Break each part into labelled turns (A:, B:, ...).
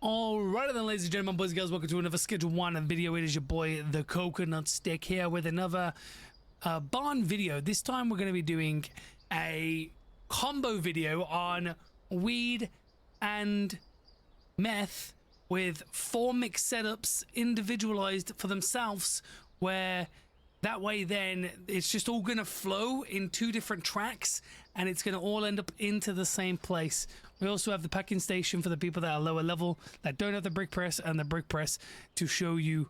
A: Alright then, ladies and gentlemen, boys and girls, welcome to another Schedule 1 video. It is your boy, the Coconut Stick, here with another barn video. This time we're going to be doing a combo video on weed and meth with 4 mix setups individualized for themselves, where that way then it's just all going to flow in 2 different tracks and it's going to all end up into the same place. We also have the packing station for the people that are lower level that don't have the brick press, and the brick press to show you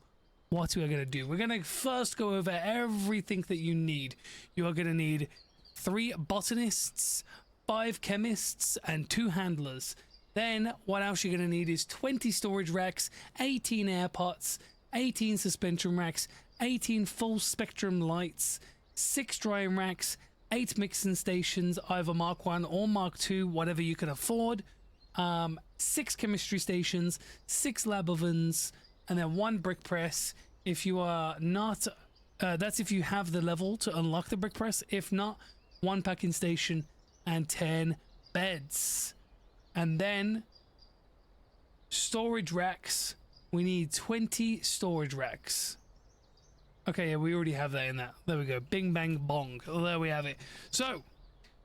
A: what we are going to do. We're going to first go over everything that you need. You are going to need 3 botanists, 5 chemists, and 2 handlers. Then what else you're going to need is 20 storage racks, 18 air pots, 18 suspension racks, 18 full spectrum lights, 6 drying racks, 8 mixing stations, either Mark 1 or Mark 2, whatever you can afford, 6 chemistry stations, 6 lab ovens, and then 1 brick press. If you are not, that's if you have the level to unlock the brick press. If not, 1 packing station and 10 beds. And then storage racks. We need 20 storage racks. Okay, yeah, we already have that in that. There we go. Bing, bang, bong. Oh, there we have it. So,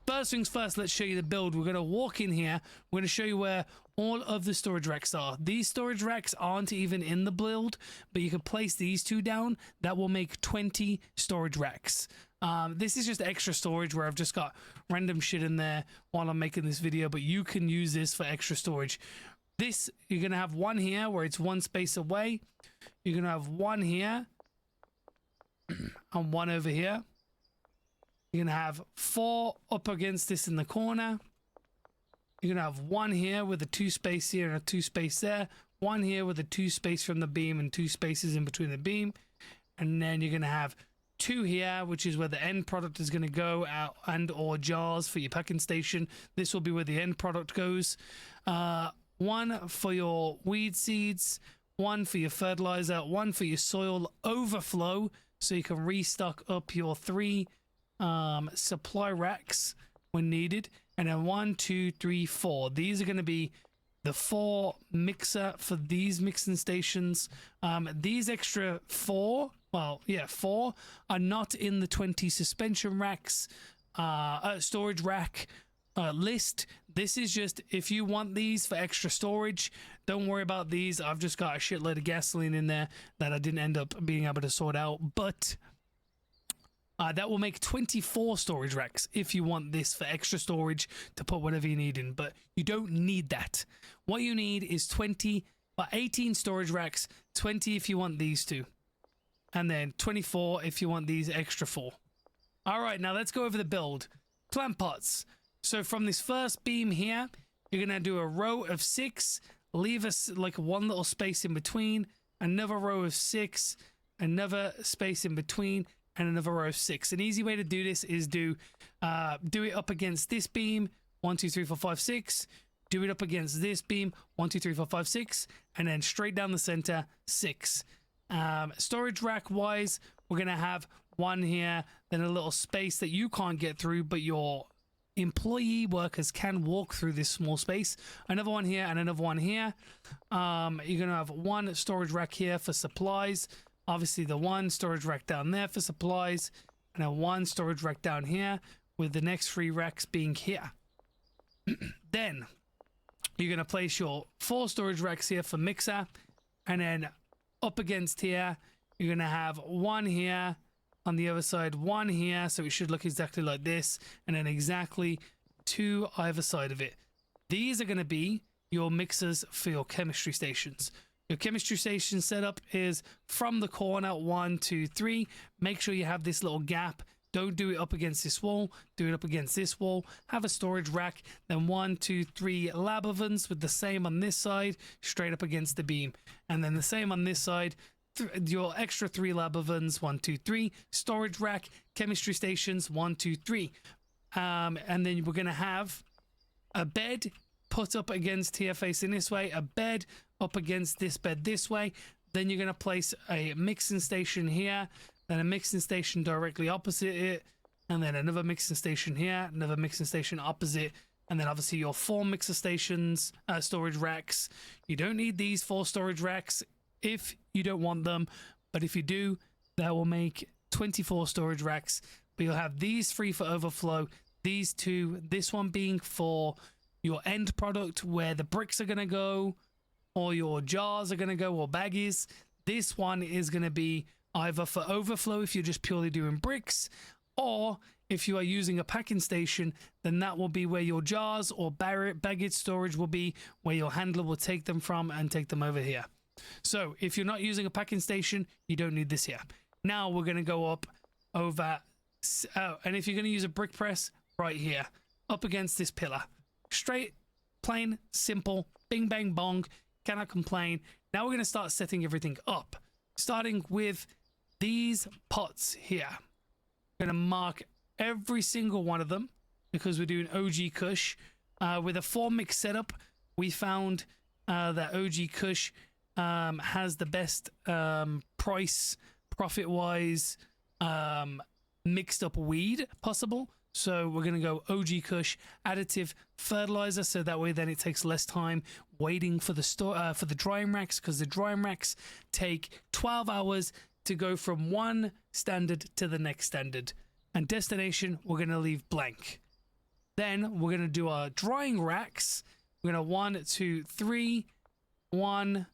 A: first things first, let's show you the build. We're going to walk in here. We're going to show you where all of the storage racks are. These storage racks aren't even in the build, but you can place these 2 down. That will make 20 storage racks. This is just extra storage where I've just got random shit in there while I'm making this video, but you can use this for extra storage. This, you're going to have 1 here where it's 1 space away. You're going to have 1 here. And 1 over here. You're gonna have 4 up against this in the corner. You're gonna have 1 here with a 2 space here and a 2 space there. 1 here with a 2 space from the beam and 2 spaces in between the beam. And then you're gonna have 2 here, which is where the end product is gonna go out, and or jars for your packing station. This will be where the end product goes. 1 for your weed seeds, 1 for your fertilizer, 1 for your soil overflow, so you can restock up your 3 supply racks when needed. And then 1, 2, 3, 4. These are going to be the 4 mixer for these mixing stations. These extra 4, well, yeah, 4 are not in the 20 suspension racks, storage rack list. This is just if you want these for extra storage. Don't worry about these. I've just got a shitload of gasoline in there that I didn't end up being able to sort out, but that will make 24 storage racks if you want this for extra storage to put whatever you need in, but you don't need that. What you need is 18 storage racks, 20 if you want these 2, and then 24 if you want these extra 4. All right, now let's go over the build. Plant pots. So from this first beam here, you're going to do a row of 6, leave us like 1 little space in between, another row of 6, another space in between, and another row of 6. An easy way to do this is do it up against this beam, 1, 2, 3, 4, 5, 6. Do it up against this beam, 1, 2, 3, 4, 5, 6, and then straight down the center, 6. Storage rack wise, we're going to have 1 here, then a little space that you can't get through, but your employee workers can walk through this small space. Another 1 here and another 1 here. You're gonna have 1 storage rack here for supplies, obviously the 1 storage rack down there for supplies, and then 1 storage rack down here, with the next 3 racks being here. Then you're gonna place your 4 storage racks here for mixer, and then up against here you're gonna have 1 here, on the other side 1 here, so it should look exactly like this, and then exactly 2 either side of it. These are going to be your mixers for your chemistry stations. Your chemistry station setup is from the corner 1, 2, 3. Make sure you have this little gap. Don't do it up against this wall, do it up against this wall. Have a storage rack, then 1, 2, 3 lab ovens with the same on this side, straight up against the beam, and then the same on this side. Your extra 3 lab ovens, 1, 2, 3, storage rack, chemistry stations, 1, 2, 3. And then we're going to have a bed put up against here facing this way, a bed up against this bed this way. Then you're going to place a mixing station here, then a mixing station directly opposite it, and then another mixing station here, another mixing station opposite And then obviously your 4 mixer stations, storage racks. You don't need these 4 storage racks if you don't want them. But if you do, that will make 24 storage racks. But you'll have these 3 for overflow, these 2, this one being for your end product where the bricks are going to go, or your jars are going to go, or baggies. This one is going to be either for overflow if you're just purely doing bricks, or if you are using a packing station, then that will be where your jars or baggage storage will be, where your handler will take them from and take them over here. So if you're not using a packing station, you don't need this here. Now we're going to go up over, and if you're going to use a brick press, right here, up against this pillar. Straight, plain, simple, bing, bang, bong, cannot complain. Now we're going to start setting everything up, starting with these pots here. I'm going to mark every single one of them because we're doing OG Kush. With a 4 mix setup, we found that OG Kush has the best price, profit-wise, mixed up weed possible. So we're going to go OG Kush additive fertilizer, so that way then it takes less time waiting for the drying racks, because the drying racks take 12 hours to go from one standard to the next standard. And destination, we're going to leave blank. Then we're going to do our drying racks. We're going to 1, 2, 3, 1,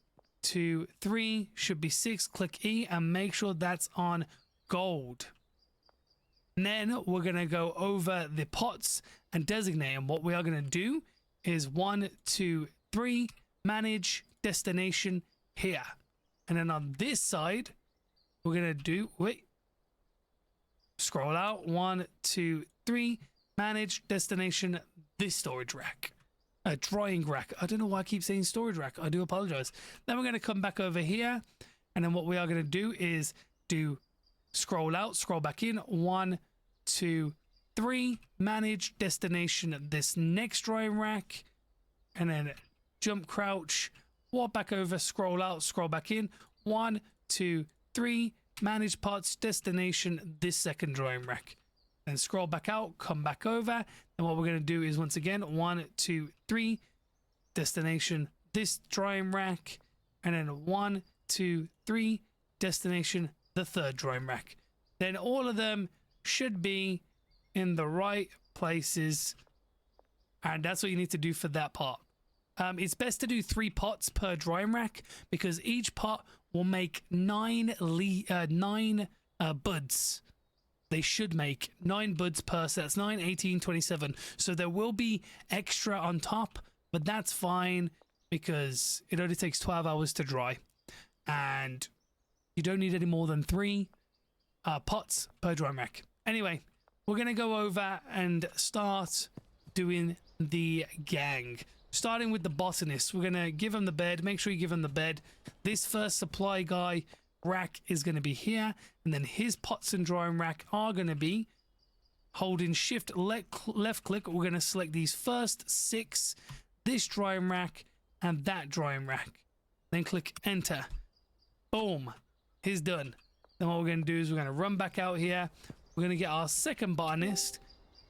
A: 2, 3, should be 6. Click E and make sure that's on gold. And then we're going to go over the pots and designate. And what we are going to do is 1, 2, 3, manage destination here. And then on this side, we're going to do, scroll out, 1, 2, 3, manage destination, this storage rack. A drying rack. I don't know why I keep saying storage rack. I do apologize. Then we're going to come back over here. And then what we are going to do is do scroll out, scroll back in, 1, 2, 3, manage destination, this next drying rack, and then jump, crouch, walk back over, scroll out, scroll back in, 1, 2, 3, manage pots, destination, this second drying rack. Then scroll back out, come back over, and what we're going to do is once again 1, 2, 3, destination, this drying rack, and then 1, 2, 3, destination, the third drying rack. Then all of them should be in the right places, and that's what you need to do for that part. It's best to do 3 pots per drying rack, because each pot will make 9 buds. They should make 9 buds per, so that's 9, 18, 27. So there will be extra on top, but that's fine because it only takes 12 hours to dry. And you don't need any more than 3 pots per drying rack. Anyway, we're going to go over and start doing the gang. Starting with the Botanist, we're going to give him the bed. Make sure you give him the bed. This first supply guy rack is going to be here, and then his pots and drying rack are going to be holding shift left click. We're going to select these first 6, this drying rack and that drying rack. Then click enter. Boom. He's done. Then what we're going to do is we're going to run back out here. We're going to get our second Botanist.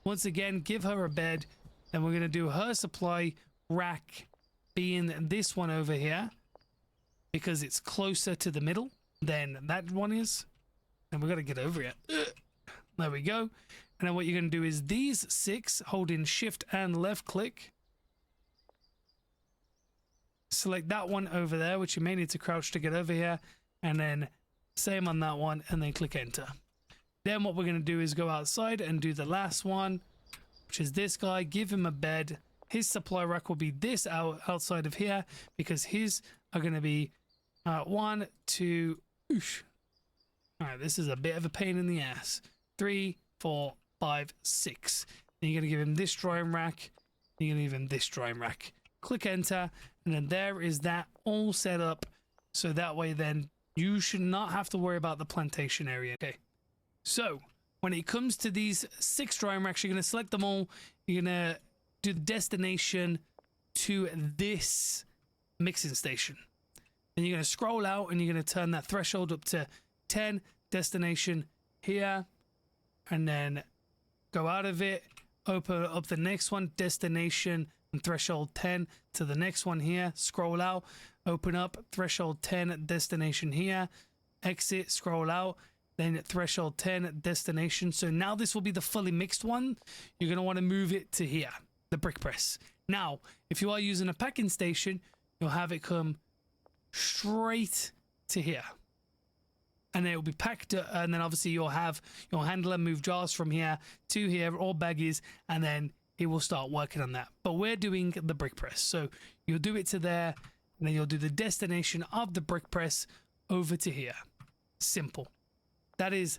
A: Once again, give her a bed. Then we're going to do her supply rack being this one over here, because it's closer to the middle than that one is. And we're going to get over it. There we go. And then what you're going to do is these 6, holding shift and left click. Select that one over there, which you may need to crouch to get over here. And then same on that one, and then click enter. Then what we're going to do is go outside and do the last one, which is this guy. Give him a bed. His supply rack will be this outside of here, because his are going to be 1, 2, oosh. All right, this is a bit of a pain in the ass. 3, 4, 5, 6. Then you're going to give him this drying rack. You're going to give him this drying rack. Click enter, and then there is that all set up. So that way then you should not have to worry about the plantation area. Okay, so when it comes to these 6 drying racks, you're going to select them all. You're going to do the destination to this mixing station. Then you're going to scroll out and you're going to turn that threshold up to 10, destination here, and then go out of it, open up the next one, destination and threshold 10 to the next one here, scroll out, open up threshold 10, destination here, exit, scroll out, then threshold 10, destination. So now this will be the fully mixed one. You're going to want to move it to here, the brick press. Now, if you are using a packing station, you'll have it come straight to here. And then it will be packed, and then obviously you'll have your handler move jars from here to here, all baggies, and then he will start working on that. But we're doing the brick press. So you'll do it to there, and then you'll do the destination of the brick press over to here. Simple. That is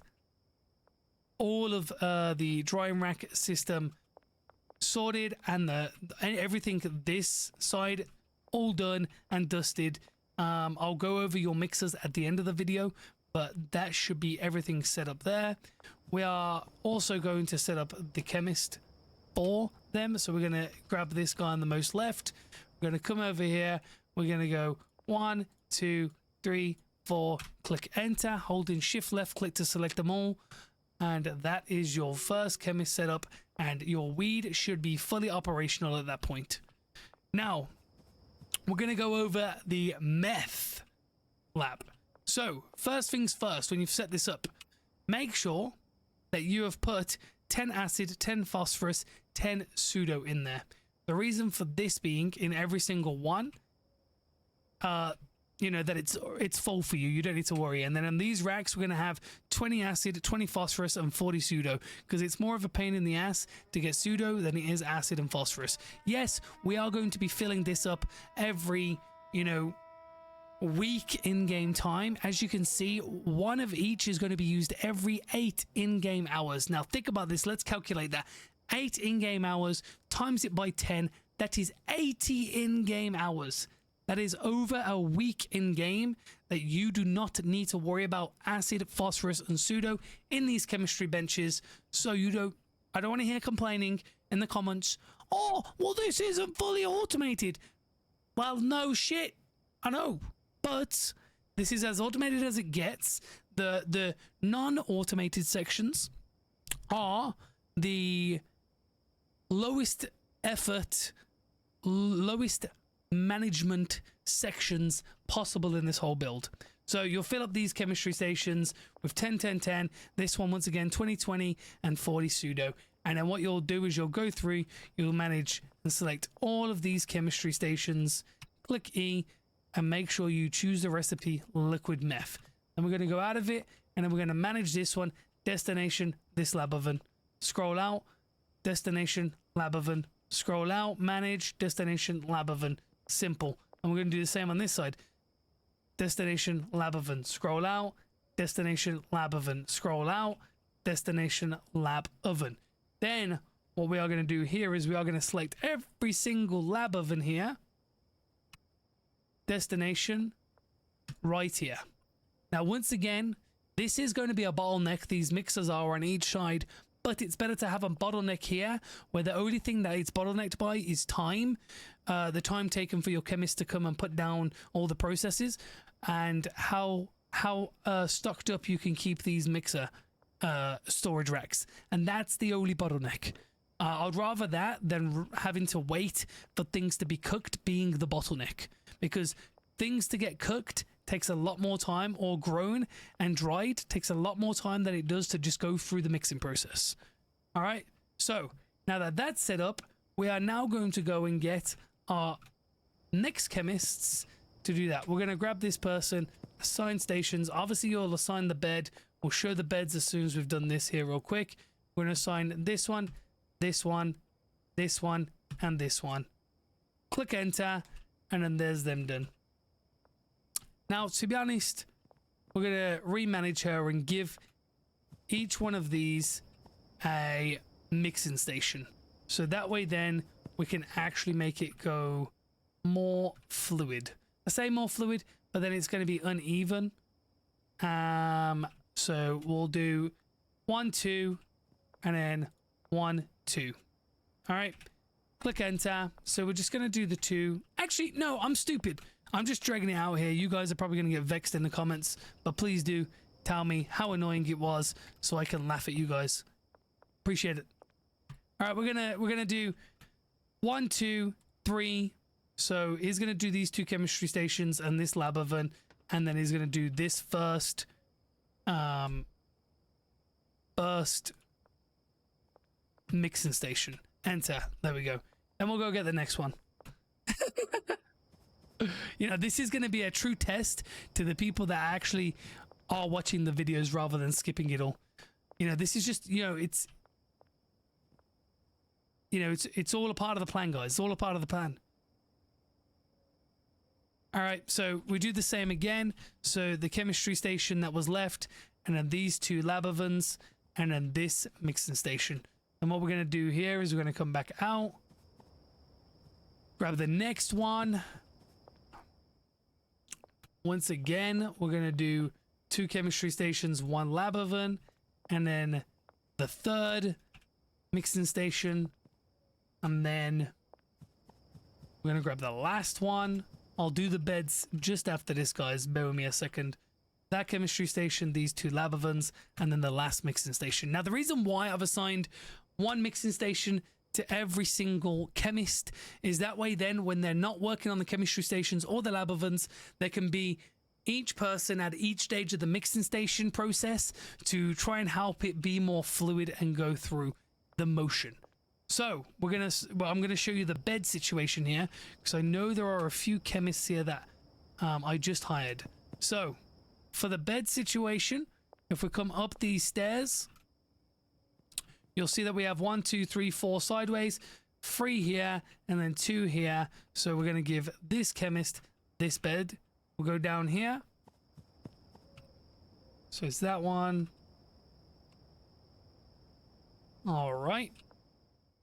A: all of the drying rack system sorted, and everything this side all done and dusted. I'll go over your mixers at the end of the video, but that should be everything set up there. We are also going to set up the chemist for them. So we're going to grab this guy on the most left. We're going to come over here. We're going to go 1, 2, 3, 4, click enter, holding shift left click to select them all. And that is your first chemist setup, and your weed should be fully operational at that point. Now, we're going to go over the meth lab. So, first things first, when you've set this up, make sure that you have put 10 acid, 10 phosphorus, 10 pseudo in there. The reason for this being in every single one, you know, that it's full for you. You don't need to worry. And then on these racks, we're going to have 20 acid, 20 phosphorus, and 40 pseudo, because it's more of a pain in the ass to get pseudo than it is acid and phosphorus. Yes, we are going to be filling this up every, you know, week in-game time. As you can see, one of each is going to be used every 8 in-game hours. Now think about this. Let's calculate that. 8 in-game hours times it by 10, that is 80 in-game hours. That is over a week in-game that you do not need to worry about acid, phosphorus, and pseudo in these chemistry benches. So I don't want to hear complaining in the comments, oh, well, this isn't fully automated. Well, no shit, I know. But this is as automated as it gets. The non-automated sections are the lowest effort, lowest management sections possible in this whole build. So you'll fill up these chemistry stations with 10, 10, 10. This one, once again, 20, 20, and 40 pseudo. And then what you'll do is you'll go through, you'll manage and select all of these chemistry stations. Click E. And make sure you choose the recipe liquid meth. Then we're going to go out of it, and then we're going to manage this one, destination, this lab oven. Scroll out, destination, lab oven. Scroll out, manage, destination, lab oven. Simple. And we're going to do the same on this side. Destination, lab oven. Scroll out, destination, lab oven. Scroll out, destination, lab oven. Then what we are going to do here is we are going to select every single lab oven here. Destination right here. Now, once again, this is going to be a bottleneck. These mixers are on each side, but it's better to have a bottleneck here where the only thing that it's bottlenecked by is time, the time taken for your chemist to come and put down all the processes, and how stocked up you can keep these mixer storage racks. And that's the only bottleneck. I'd rather that than having to wait for things to be cooked being the bottleneck, because things to get cooked takes a lot more time, or grown and dried takes a lot more time than it does to just go through the mixing process. All right, so now that that's set up, we are now going to go and get our next chemists to do that. We're going to grab this person, assign stations. Obviously, you'll assign the bed. We'll show the beds as soon as we've done this here real quick. We're going to assign this one, this one, this one, and this one. Click enter, and then there's them done. Now, to be honest, we're going to remanage her and give each one of these a mixing station. So that way then we can actually make it go more fluid. I say more fluid, but then it's going to be uneven. So we'll do 1, 2, and then 1, 2. All right. Click enter. So we're just going to do the 2. Actually, no, I'm stupid. I'm just dragging it out here. You guys are probably going to get vexed in the comments, but please do tell me how annoying it was so I can laugh at you guys. Appreciate it. All right, we're gonna do 1, 2, 3. So he's gonna do these 2 chemistry stations and this lab oven, and then he's gonna do this first mixing station. Enter. There we go. Then we'll go get the next one. You know, this is going to be a true test to the people that actually are watching the videos rather than skipping it all. You know, this is just, it's all a part of the plan, guys. It's all a part of the plan. All right, so we do the same again. So the chemistry station that was left, and then these 2 lab ovens, and then this mixing station. And what we're going to do here is we're going to come back out, grab the next one. Once again, we're going to do 2 chemistry stations, 1 lab oven, and then the 3rd mixing station. And then we're going to grab the last one. I'll do the beds just after this, guys. Bear with me a second. That chemistry station, these 2 lab ovens, and then the last mixing station. Now, the reason why I've assigned 1 mixing station to every single chemist is that way then when they're not working on the chemistry stations or the lab ovens, there can be each person at each stage of the mixing station process to try and help it be more fluid and go through the motion. So I'm gonna show you the bed situation here, because I know there are a few chemists here that I just hired. So for the bed situation, if we come up these stairs, you'll see that we have 1, 2, 3, 4 sideways, 3 here, and then 2 here. So we're going to give this chemist this bed. We'll go down here. So it's that one. All right.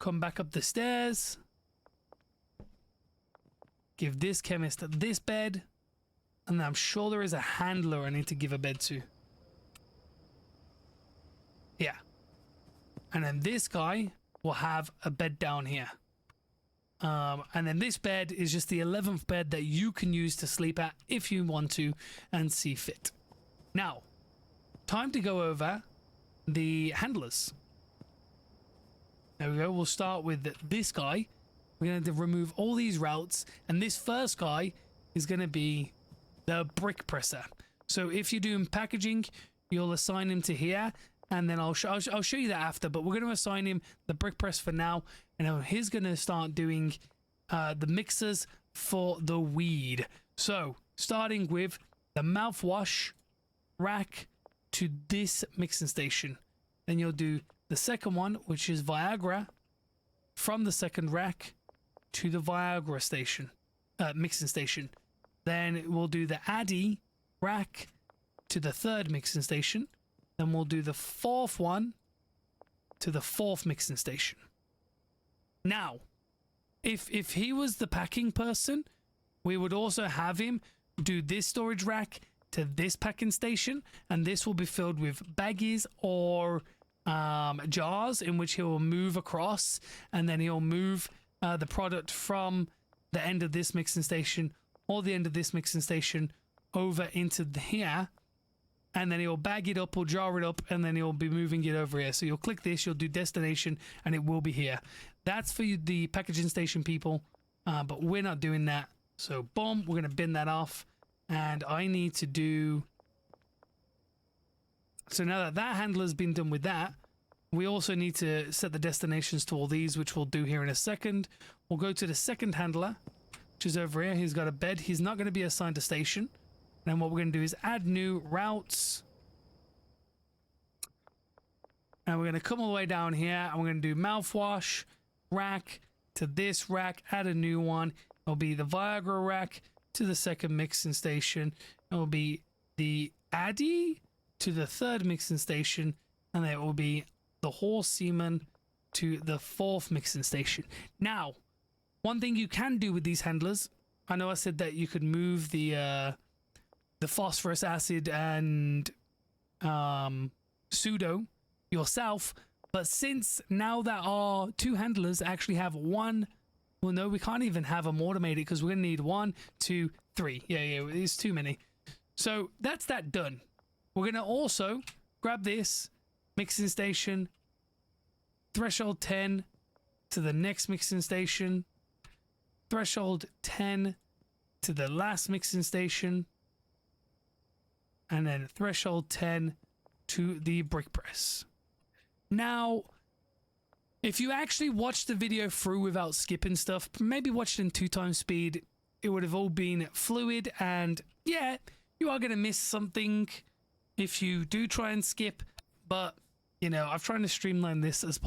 A: Come back up the stairs. Give this chemist this bed. And I'm sure there is a handler I need to give a bed to. Yeah. And then this guy will have a bed down here. And then this bed is just the 11th bed that you can use to sleep at if you want to and see fit. Now, time to go over the handlers. There we go. We'll start with this guy. We're going to remove all these routes. And this first guy is going to be the brick presser. So if you're doing packaging, you'll assign him to here. And then I'll show you that after, but we're going to assign him the brick press for now, and then he's going to start doing the mixers for the weed. So starting with the mouthwash rack to this mixing station, then you'll do the second one, which is Viagra, from the second rack to the Viagra station, mixing station. Then we'll do the Addy rack to the 3rd mixing station. Then we'll do the 4th one to the 4th mixing station. Now, if he was the packing person, we would also have him do this storage rack to this packing station, and this will be filled with baggies or jars in which he will move across, and then he'll move the product from the end of this mixing station or the end of this mixing station over into here. And then he'll bag it up or jar it up, and then he'll be moving it over here. So you'll click this, you'll do destination, and it will be here. That's for you, the packaging station people, but we're not doing that. So boom, we're going to bin that off. And I need to do... So now that that handler's been done with that, we also need to set the destinations to all these, which we'll do here in a second. We'll go to the second handler, which is over here. He's got a bed. He's not going to be assigned a station. And what we're going to do is add new routes. And we're going to come all the way down here. And we're going to do mouthwash rack to this rack. Add a new one. It'll be the Viagra rack to the 2nd mixing station. It will be the Addy to the 3rd mixing station. And then it will be the horse semen to the 4th mixing station. Now, one thing you can do with these handlers, I know I said that you could move the phosphorus acid and pseudo yourself, but since now that our 2 handlers actually have 1, well, no, we can't even have them automated because we're gonna need 1, 2, 3. Yeah, it's too many. So that's that done. We're gonna also grab this mixing station, threshold 10, to the next mixing station, threshold 10 to the last mixing station, and then threshold 10 to the brick press. Now, if you actually watched the video through without skipping stuff, maybe watched it in 2x speed, it would have all been fluid, and yeah, you are going to miss something if you do try and skip, but you know, I've tried to streamline this as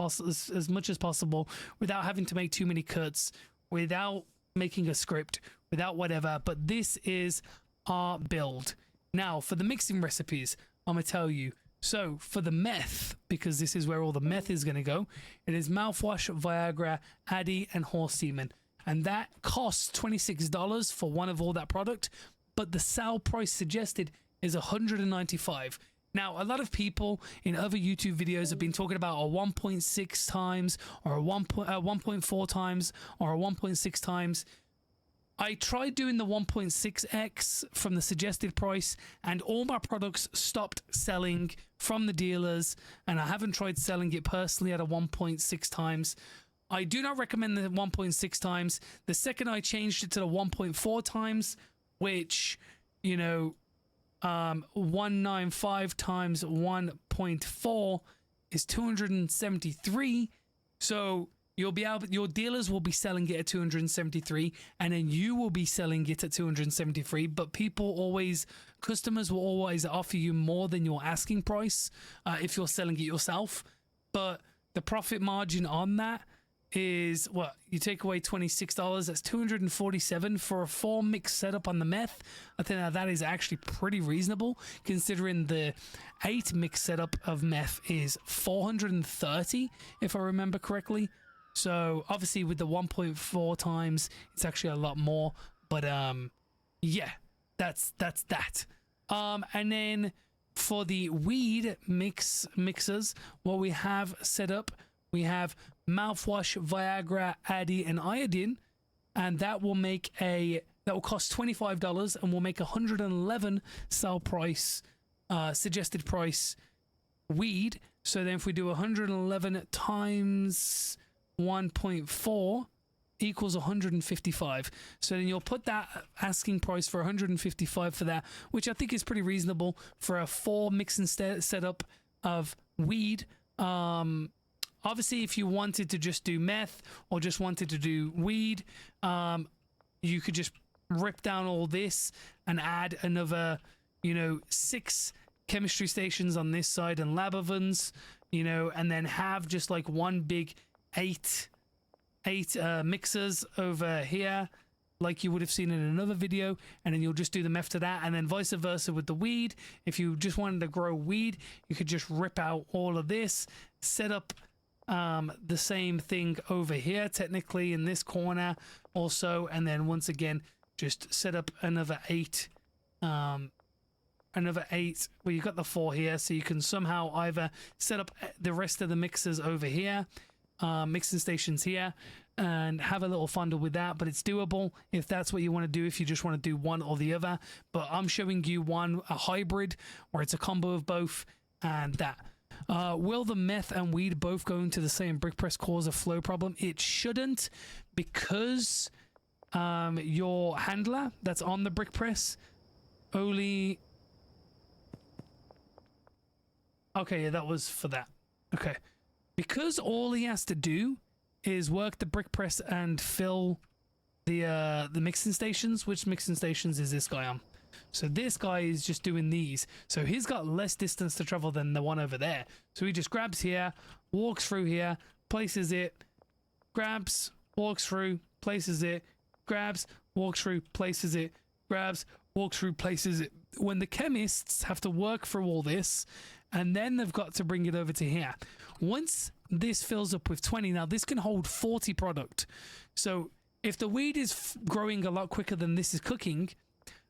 A: much as possible without having to make too many cuts, without making a script, without whatever. But this is our build. Now, for the mixing recipes, I'm going to tell you. So, for the meth, because this is where all the meth is going to go, it is mouthwash, Viagra, Addy, and horse semen. And that costs $26 for one of all that product, but the sale price suggested is $195. Now, a lot of people in other YouTube videos have been talking about a 1.6 times or a 1.4 times or a 1.6 times. I tried doing the 1.6x from the suggested price, and all my products stopped selling from the dealers, and I haven't tried selling it personally at a 1.6 times. I do not recommend the 1.6 times. The second I changed it to the 1.4 times, which, you know, 195 times 1.4 is 273. So you'll be able, your dealers will be selling it at 273, and then you will be selling it at 273. But customers will always offer you more than your asking price if you're selling it yourself. But the profit margin on that is what you take away $26. That's $247 for a 4-mix setup on the meth. I think that is actually pretty reasonable, considering the 8-mix setup of meth is $430, if I remember correctly. So obviously with the 1.4 times, it's actually a lot more. But yeah, that's that. And then for the weed mixers, what we have set up, we have mouthwash, Viagra, Addy, and iodine, and that will cost $25 and will make $111 sale price, suggested price weed. So then if we do 111 times 1.4 equals 155. So then you'll put that asking price for 155 for that, which I think is pretty reasonable for a 4 mixing setup of weed. Obviously, if you wanted to just do meth or just wanted to do weed, you could just rip down all this and add another, 6 chemistry stations on this side and lab ovens, and then have just like one big eight mixers over here, like you would have seen in another video, and then you'll just do the meth to that, and then vice versa with the weed. If you just wanted to grow weed, you could just rip out all of this, set up the same thing over here, technically in this corner also, and then once again just set up another 8 well, you got the 4 here, so you can somehow either set up the rest of the mixers over here, mixing stations here, and have a little fondle with that. But it's doable if that's what you want to do, if you just want to do one or the other. But I'm showing you a hybrid where it's a combo of both, and that. Will the meth and weed both go into the same brick press cause a flow problem? It shouldn't, because your handler that's on the brick press only... Okay, yeah, that was for that. Okay. Because all he has to do is work the brick press and fill the mixing stations. Which mixing stations is this guy on? So this guy is just doing these. So he's got less distance to travel than the one over there. So he just grabs here, walks through here, places it, grabs, walks through, places it, grabs, walks through, places it, grabs, walks through, places it. When the chemists have to work through all this, and then they've got to bring it over to here. Once this fills up with 20, now this can hold 40 product. So if the weed is growing a lot quicker than this is cooking,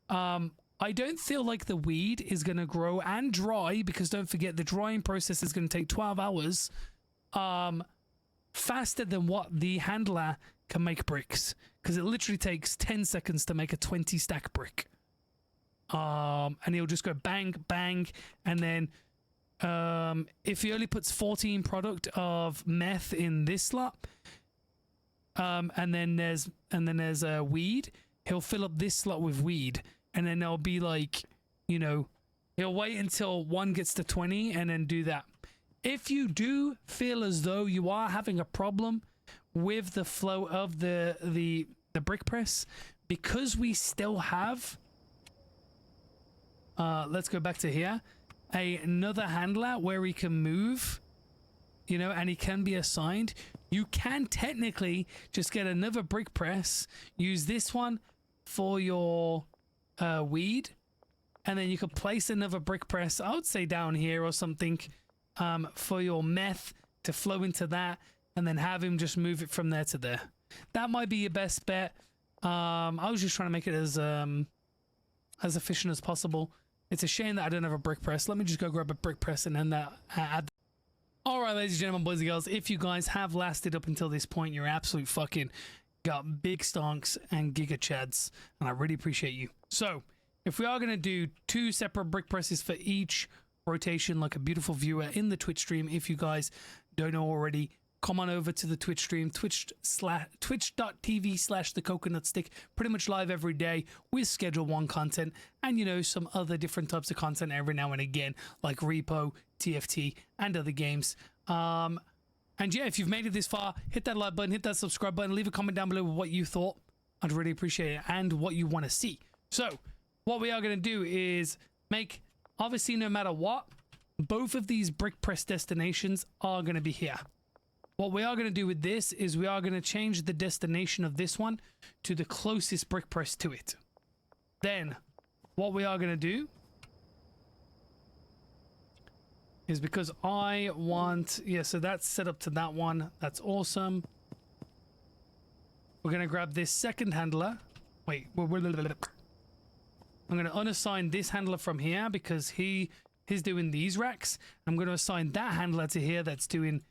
A: I don't feel like the weed is going to grow and dry, because don't forget the drying process is going to take 12 hours faster than what the handler can make bricks, because it literally takes 10 seconds to make a 20 stack brick. And he'll just go bang, bang, and then if he only puts 14 product of meth in this slot, And then there's a weed. He'll fill up this slot with weed, and then there'll be like, you know, he'll wait until 1 gets to 20 and then do that. If you do feel as though you are having a problem with the flow of the brick press, because we still have, let's go back to here, another handler where he can move, you know, and he can be assigned. You can technically just get another brick press, use this one for your weed, and then you could place another brick press, I would say down here or something, for your meth to flow into that, and then have him just move it from there to there. That might be your best bet. I was just trying to make it as efficient as possible. It's a shame that I don't have a brick press. Let me just go grab a brick press and then add. All right, ladies and gentlemen, boys and girls, if you guys have lasted up until this point, you're absolute fucking got big stonks and giga chads, and I really appreciate you. So if we are going to do 2 separate brick presses for each rotation, like a beautiful viewer in the Twitch stream, if you guys don't know already, come on over to the Twitch stream, twitch.tv/thecoconutstick, pretty much live every day with Schedule 1 content, and, you know, some other different types of content every now and again, like Repo, TFT, and other games. And yeah, if you've made it this far, hit that like button, hit that subscribe button, leave a comment down below with what you thought. I'd really appreciate it, and what you want to see. So what we are going to do is make, obviously, no matter what, both of these brick press destinations are going to be here. What we are going to do with this is we are going to change the destination of this one to the closest brick press to it. Then what we are going to do is, because I want, yeah, so that's set up to that one. That's awesome. We're going to grab this second handler. Wait, I'm going to unassign this handler from here because he's doing these racks. I'm going to assign that handler to here that's doing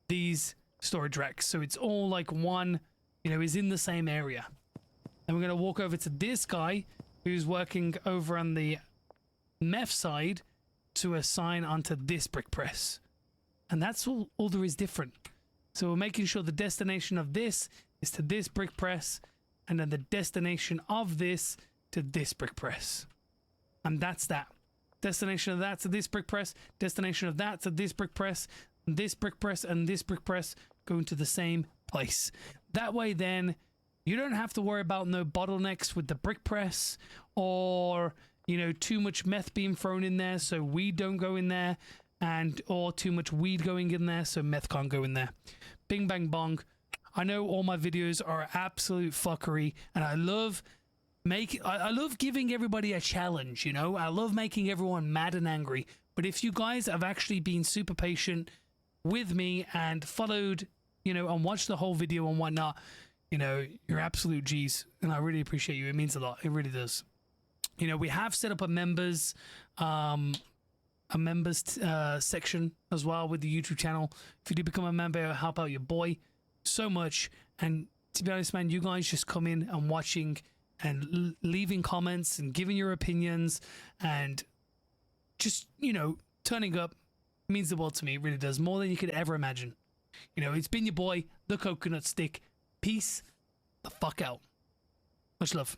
A: these storage racks, so it's all like one, you know, is in the same area. And we're going to walk over to this guy who's working over on the meth side to assign onto this brick press, and that's all there is different. So we're making sure the destination of this is to this brick press, and then the destination of this to this brick press, and that's that. Destination of that to this brick press, destination of that to this brick press, this brick press and this brick press going to the same place. That way then you don't have to worry about no bottlenecks with the brick press, or, you know, too much meth being thrown in there so weed don't go in there, and or too much weed going in there so meth can't go in there. Bing bang bong. I know all my videos are absolute fuckery, and I love giving everybody a challenge, you know. I love making everyone mad and angry. But if you guys have actually been super patient with me and followed, you know, and watched the whole video and whatnot, you know, you're absolute G's, and I really appreciate you. It means a lot. It really does. You know, we have set up a members section as well with the YouTube channel. If you do become a member, it'll help out your boy so much. And to be honest, man, you guys just come in and watching and leaving comments and giving your opinions and just, you know, turning up means the world to me. It really does, more than you could ever imagine. You know, it's been your boy, the Coconut Stick. Peace the fuck out. Much love.